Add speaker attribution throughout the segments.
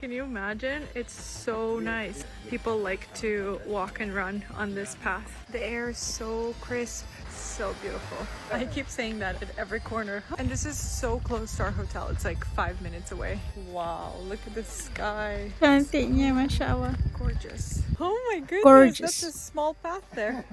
Speaker 1: Can you imagine? It's so nice. People like to walk and run on this path. The air is so crisp, so beautiful. I keep saying that at every corner. And this is so close to our hotel. It's like 5 minutes away. Wow, look at the sky.
Speaker 2: Cantiknya, Masya Allah.
Speaker 1: Gorgeous. Oh my goodness,
Speaker 2: Gorgeous.
Speaker 1: that's a small path there.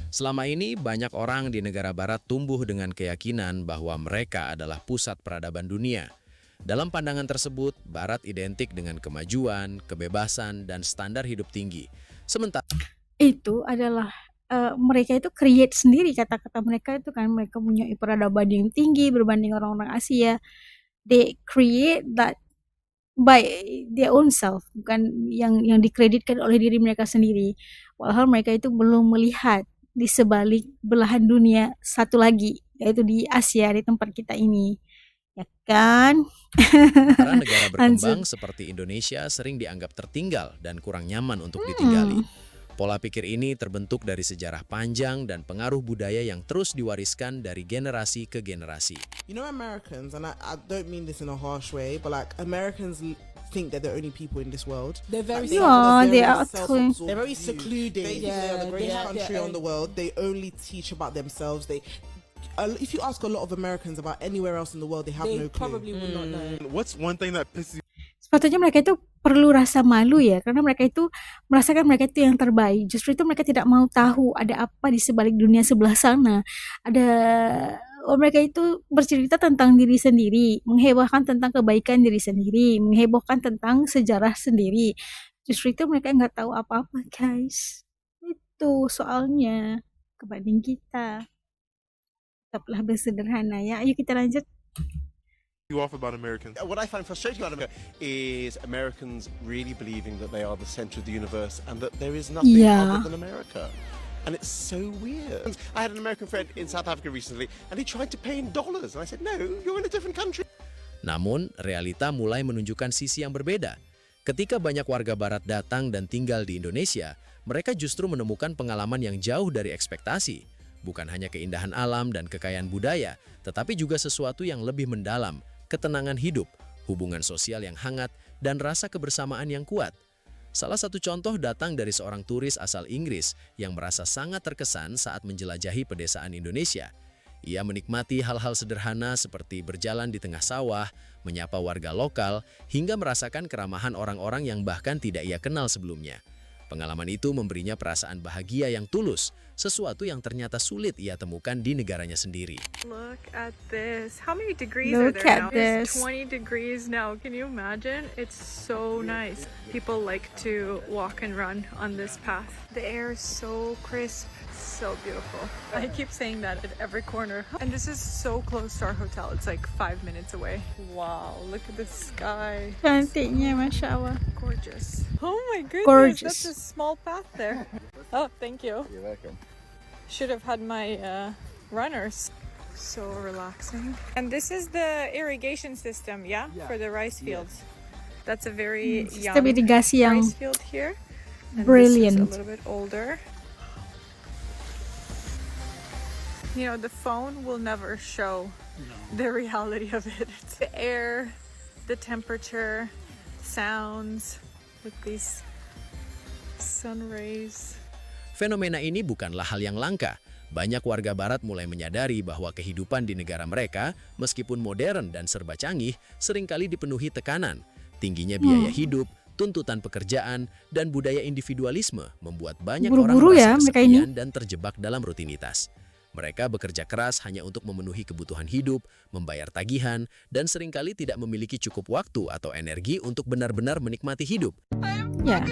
Speaker 3: Selama ini, banyak orang di negara barat tumbuh dengan keyakinan bahwa mereka adalah pusat peradaban dunia. Dalam pandangan tersebut, barat identik dengan kemajuan, kebebasan, dan standar hidup tinggi. Sementara
Speaker 2: Itu adalah mereka itu create sendiri kata-kata mereka itu kan, mereka punya peradaban yang tinggi berbanding orang-orang Asia. They create that by their own self, bukan yang dikreditkan oleh diri mereka sendiri. Walhal mereka itu belum melihat di sebalik belahan dunia satu lagi, yaitu di Asia, di tempat kita ini. Ya kan?
Speaker 3: negara berkembang seperti Indonesia sering dianggap tertinggal dan kurang nyaman untuk ditinggali. Pola pikir ini terbentuk dari sejarah panjang dan pengaruh budaya yang terus diwariskan dari generasi ke generasi.
Speaker 4: You know, Americans, and I don't mean this in a harsh way, but like Americans think they're the only people in this world.
Speaker 5: They're very
Speaker 2: they are
Speaker 4: They're very secluded. They think they're the
Speaker 5: Yeah,
Speaker 4: greatest
Speaker 5: yeah,
Speaker 4: country
Speaker 5: yeah.
Speaker 4: on the world. They only teach about themselves. If you ask a lot of Americans about anywhere else in the world, they have
Speaker 5: They
Speaker 4: no clue.
Speaker 5: probably would not know.
Speaker 6: What's one thing that pisses you
Speaker 2: Sepatutnya mereka itu perlu rasa malu ya, karena mereka itu merasakan mereka itu yang terbaik. Justru itu mereka tidak mau tahu ada apa di sebalik dunia sebelah sana. Mereka itu bercerita tentang diri sendiri, menghebohkan tentang kebaikan diri sendiri, menghebohkan tentang sejarah sendiri. Justru itu mereka nggak tahu apa-apa, guys. Itu soalnya kebanding kita. Tetaplah bersederhana ya. Ayo kita lanjut.
Speaker 6: off about Americans?
Speaker 7: What I find frustrating about America is Americans really believing that they are the center of the universe and that there is nothing
Speaker 2: Yeah.
Speaker 7: other than America. And it's so weird. I had an American friend in South Africa recently and he tried to pay in dollars. And I said, no, you're in a different country.
Speaker 3: Namun, realita mulai menunjukkan sisi yang berbeda. Ketika banyak warga barat datang dan tinggal di Indonesia, mereka justru menemukan pengalaman yang jauh dari ekspektasi. Bukan hanya keindahan alam dan kekayaan budaya, tetapi juga sesuatu yang lebih mendalam, ketenangan hidup, hubungan sosial yang hangat, dan rasa kebersamaan yang kuat. Salah satu contoh datang dari seorang turis asal Inggris yang merasa sangat terkesan saat menjelajahi pedesaan Indonesia. Ia menikmati hal-hal sederhana seperti berjalan di tengah sawah, menyapa warga lokal, hingga merasakan keramahan orang-orang yang bahkan tidak ia kenal sebelumnya. Pengalaman itu memberinya perasaan bahagia yang tulus, sesuatu yang ternyata sulit ia temukan di negaranya sendiri.
Speaker 1: Look at this. How many degrees
Speaker 2: Look
Speaker 1: are there
Speaker 2: at
Speaker 1: now? It's
Speaker 2: this.
Speaker 1: 20 degrees now. Can you imagine? It's so nice. People like to walk and run on this path. The air is so crisp, so beautiful. I keep saying that at every corner. And this is so close to our hotel. It's like 5 minutes away. Wow, look at the sky.
Speaker 2: Cantiknya, Masya Allah.
Speaker 1: Gorgeous. Oh my goodness,
Speaker 2: Gorgeous.
Speaker 1: that's a small path there. Oh, thank you.
Speaker 6: You're welcome.
Speaker 1: Should have had my runners. So relaxing. And this is the irrigation system, yeah? For the rice fields. That's a very young
Speaker 2: Sistem irigasi yang
Speaker 1: rice field here. And
Speaker 2: brilliant.
Speaker 1: This is a little bit older. You know, the phone will never show the reality of it. It's the air, the temperature, sounds with these sun rays.
Speaker 3: Fenomena ini bukanlah hal yang langka. Banyak warga barat mulai menyadari bahwa kehidupan di negara mereka, meskipun modern dan serba canggih, seringkali dipenuhi tekanan. Tingginya biaya hidup, tuntutan pekerjaan, dan budaya individualisme membuat banyak orang
Speaker 2: Buru-buru
Speaker 3: merasa
Speaker 2: ya mereka ini.
Speaker 3: kesepian dan terjebak dalam rutinitas. Mereka bekerja keras hanya untuk memenuhi kebutuhan hidup, membayar tagihan, dan seringkali tidak memiliki cukup waktu atau energi untuk benar-benar menikmati hidup.
Speaker 2: Ya.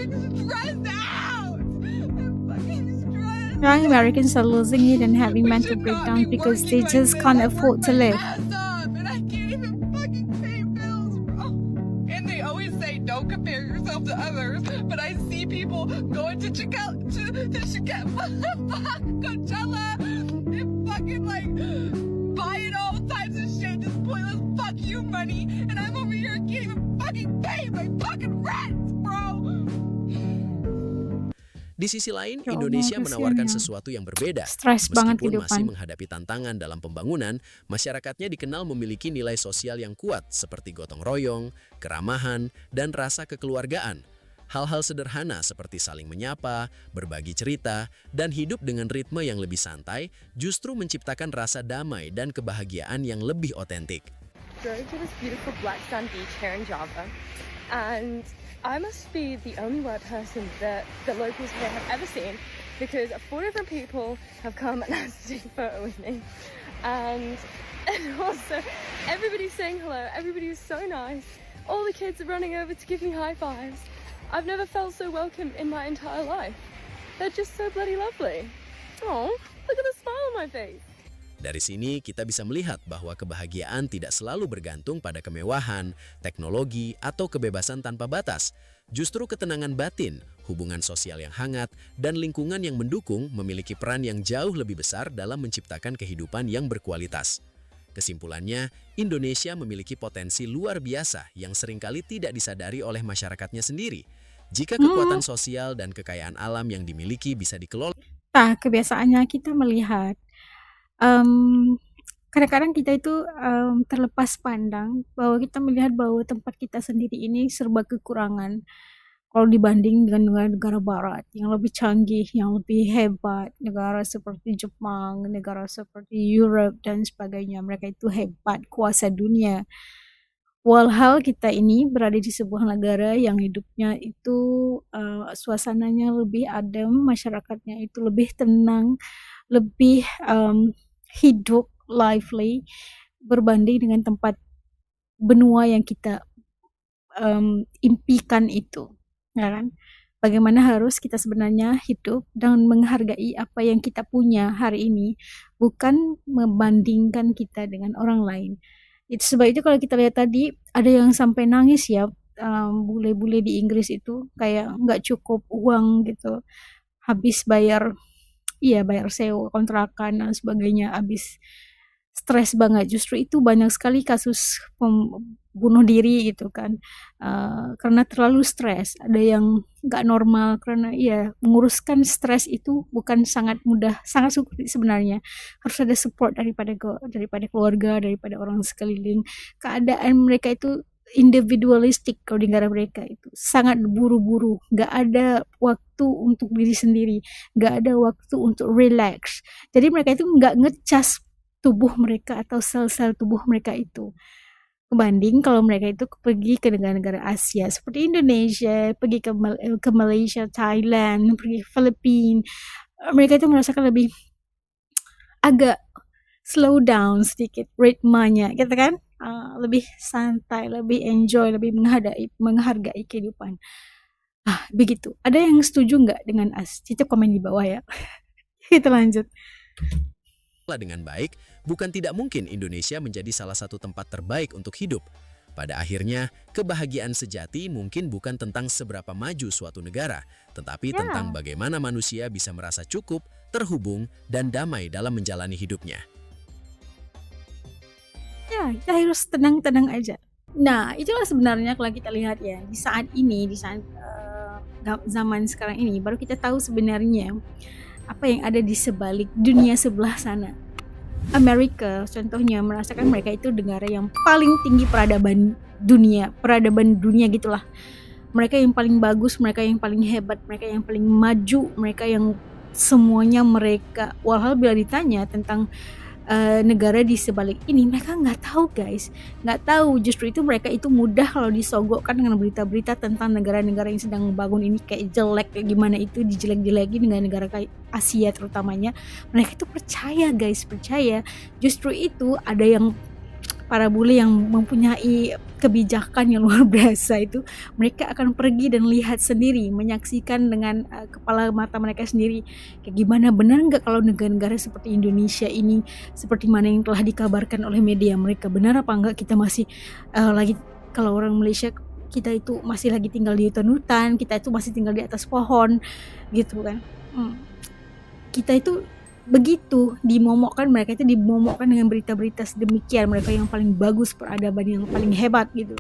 Speaker 2: Young Americans are losing it and having mental breakdowns because they just can't afford to live.
Speaker 5: And I can't even fucking pay bills, bro. And they always say don't compare yourself to others, but I see people going to Coachella, and fucking like buying all types of shit, just pointless fuck you money, and I'm over here can't even fucking pay my fucking rent, bro.
Speaker 3: Di sisi lain,
Speaker 2: Ya Allah,
Speaker 3: Indonesia menawarkan
Speaker 2: kasihannya.
Speaker 3: sesuatu yang berbeda.
Speaker 2: Stres banget
Speaker 3: Meskipun masih
Speaker 2: kehidupan.
Speaker 3: menghadapi tantangan dalam pembangunan, masyarakatnya dikenal memiliki nilai sosial yang kuat seperti gotong royong, keramahan, dan rasa kekeluargaan. Hal-hal sederhana seperti saling menyapa, berbagi cerita, dan hidup dengan ritme yang lebih santai justru menciptakan rasa damai dan kebahagiaan yang lebih otentik.
Speaker 8: Drove to this beautiful black sand beach here in Java, and I must be the only white person that the locals here have ever seen, because 4 different people have come and asked to take a photo with me, and also everybody's saying hello, everybody is so nice, all the kids are running over to give me high fives. I've never felt so welcome in my entire life. They're just so bloody lovely. Oh, look at the smile on my face.
Speaker 3: Dari sini kita bisa melihat bahwa kebahagiaan tidak selalu bergantung pada kemewahan, teknologi, atau kebebasan tanpa batas. Justru ketenangan batin, hubungan sosial yang hangat, dan lingkungan yang mendukung memiliki peran yang jauh lebih besar dalam menciptakan kehidupan yang berkualitas. Kesimpulannya, Indonesia memiliki potensi luar biasa yang seringkali tidak disadari oleh masyarakatnya sendiri. Jika kekuatan sosial dan kekayaan alam yang dimiliki bisa dikelola,
Speaker 2: Nah, kebiasaannya kita melihat kadang-kadang kita itu terlepas pandang bahwa kita melihat bahwa tempat kita sendiri ini serba kekurangan kalau dibanding dengan negara-negara barat yang lebih canggih, yang lebih hebat, negara seperti Jepang, negara seperti Europe dan sebagainya. Mereka itu hebat, kuasa dunia. Walhal kita ini berada di sebuah negara yang hidupnya itu suasananya lebih adem, masyarakatnya itu lebih tenang, lebih hidup, lively, berbanding dengan tempat benua yang kita impikan itu, ya kan? Bagaimana harus kita sebenarnya hidup dan menghargai apa yang kita punya hari ini, bukan membandingkan kita dengan orang lain. Sebab itu kalau kita lihat tadi ada yang sampai nangis ya, bule-bule di Inggris itu kayak nggak cukup uang gitu, habis bayar sewa kontrakan dan sebagainya, habis stres banget. Justru itu banyak sekali kasus bunuh diri gitu kan, karena terlalu stres. Ada yang nggak normal karena menguruskan stres itu bukan sangat mudah, sangat sulit sebenarnya. Harus ada support daripada keluarga, daripada orang sekeliling. Keadaan mereka itu individualistik kalau di negara mereka itu sangat buru-buru, nggak ada waktu untuk diri sendiri, nggak ada waktu untuk relax. Jadi mereka itu nggak ngecas tubuh mereka atau sel-sel tubuh mereka itu. Kebanding kalau mereka itu pergi ke negara-negara Asia seperti Indonesia, pergi ke Malaysia, Thailand, pergi ke Filipina, mereka itu merasakan lebih agak slow down sedikit ritmenya, gitu kan? Lebih santai, lebih enjoy, lebih menghargai kehidupan. Begitu. Ada yang setuju nggak dengan As? Cicip komen di bawah ya. Kita lanjut.
Speaker 3: dengan baik, bukan tidak mungkin Indonesia menjadi salah satu tempat terbaik untuk hidup. Pada akhirnya, kebahagiaan sejati mungkin bukan tentang seberapa maju suatu negara, tetapi tentang bagaimana manusia bisa merasa cukup, terhubung, dan damai dalam menjalani hidupnya.
Speaker 2: Ya, kita harus tenang-tenang aja. Nah, itulah sebenarnya kalau kita lihat ya, di saat ini, di saat zaman sekarang ini, baru kita tahu sebenarnya apa yang ada di sebalik dunia sebelah sana. Amerika contohnya merasakan mereka itu negara yang paling tinggi peradaban dunia gitulah. Mereka yang paling bagus, mereka yang paling hebat, mereka yang paling maju, mereka yang semuanya mereka. Walhal bila ditanya tentang negara di sebalik ini, mereka nggak tahu guys, nggak tahu. Justru itu mereka itu mudah kalau disogokkan dengan berita-berita tentang negara-negara yang sedang membangun ini kayak jelek, kayak gimana itu dijelek-jelekin dengan negara kayak Asia terutamanya. Mereka itu percaya guys, percaya. Justru itu ada yang para bule yang mempunyai kebijakan yang luar biasa itu, mereka akan pergi dan lihat sendiri, menyaksikan dengan kepala mata mereka sendiri kayak gimana, benar nggak kalau negara-negara seperti Indonesia ini seperti mana yang telah dikabarkan oleh media mereka, benar apa enggak kita masih lagi, kalau orang Malaysia kita itu masih lagi tinggal di hutan-hutan, kita itu masih tinggal di atas pohon gitu kan. Kita itu begitu dimomokkan, mereka itu dimomokkan dengan berita-berita sedemikian, mereka yang paling bagus peradaban, yang paling hebat gitu.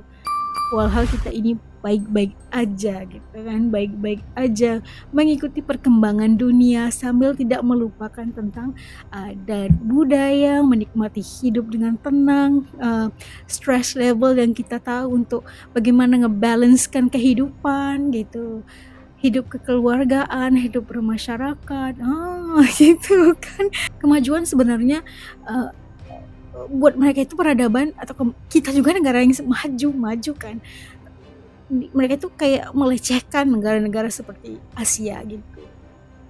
Speaker 2: walhal kita ini baik-baik aja gitu kan, baik-baik aja mengikuti perkembangan dunia sambil tidak melupakan tentang adat budaya, menikmati hidup dengan tenang, stress level yang kita tahu untuk bagaimana ngebalancekan kehidupan gitu, hidup kekeluargaan, hidup bermasyarakat, gitu kan. Kemajuan sebenarnya buat mereka itu peradaban atau kita juga negara yang maju kan. Mereka itu kayak melecehkan negara-negara seperti Asia gitu.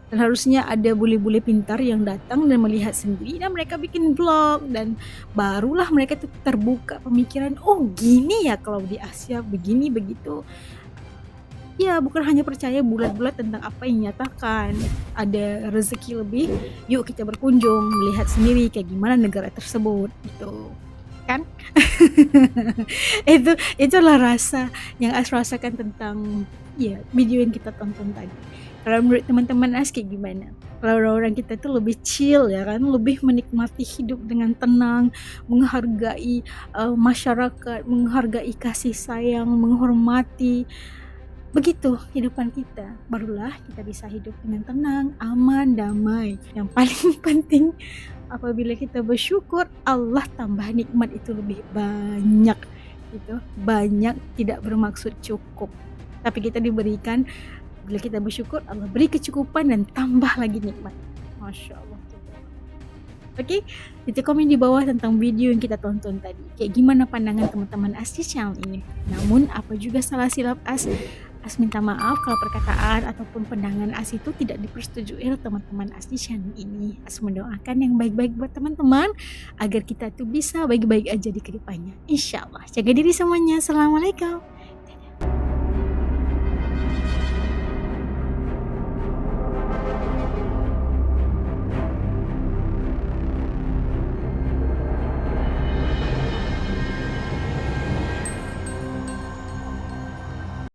Speaker 2: Dan harusnya ada bule-bule pintar yang datang dan melihat sendiri dan mereka bikin vlog dan barulah mereka tuh terbuka pemikiran, oh gini ya kalau di Asia begini begitu. Ya bukan hanya percaya bulat-bulat tentang apa yang nyatakan. Ada rezeki lebih, yuk kita berkunjung melihat sendiri kayak gimana negara tersebut gitu kan. Itulah rasa yang As rasakan tentang ya video yang kita tonton tadi. Kalau menurut teman-teman As kayak gimana? Kalau orang kita tuh lebih chill ya kan, lebih menikmati hidup dengan tenang, menghargai masyarakat, menghargai kasih sayang, menghormati. Begitu kehidupan kita, barulah kita bisa hidup dengan tenang, aman, damai. Yang paling penting apabila kita bersyukur, Allah tambah nikmat itu lebih banyak gitu. Banyak tidak bermaksud cukup, tapi kita diberikan, bila kita bersyukur Allah beri kecukupan dan tambah lagi nikmat. Masya Allah. Oke, titik komen di bawah tentang video yang kita tonton tadi. Kayak gimana pandangan teman-teman As di channel ini. Namun apa juga salah silap As minta maaf kalau perkataan ataupun pandangan As itu tidak dipersetujui oleh teman-teman As di channel ini. As mendoakan yang baik-baik buat teman-teman agar kita tuh bisa baik-baik aja di kedepannya. Insya Allah. Jaga diri semuanya. Assalamualaikum.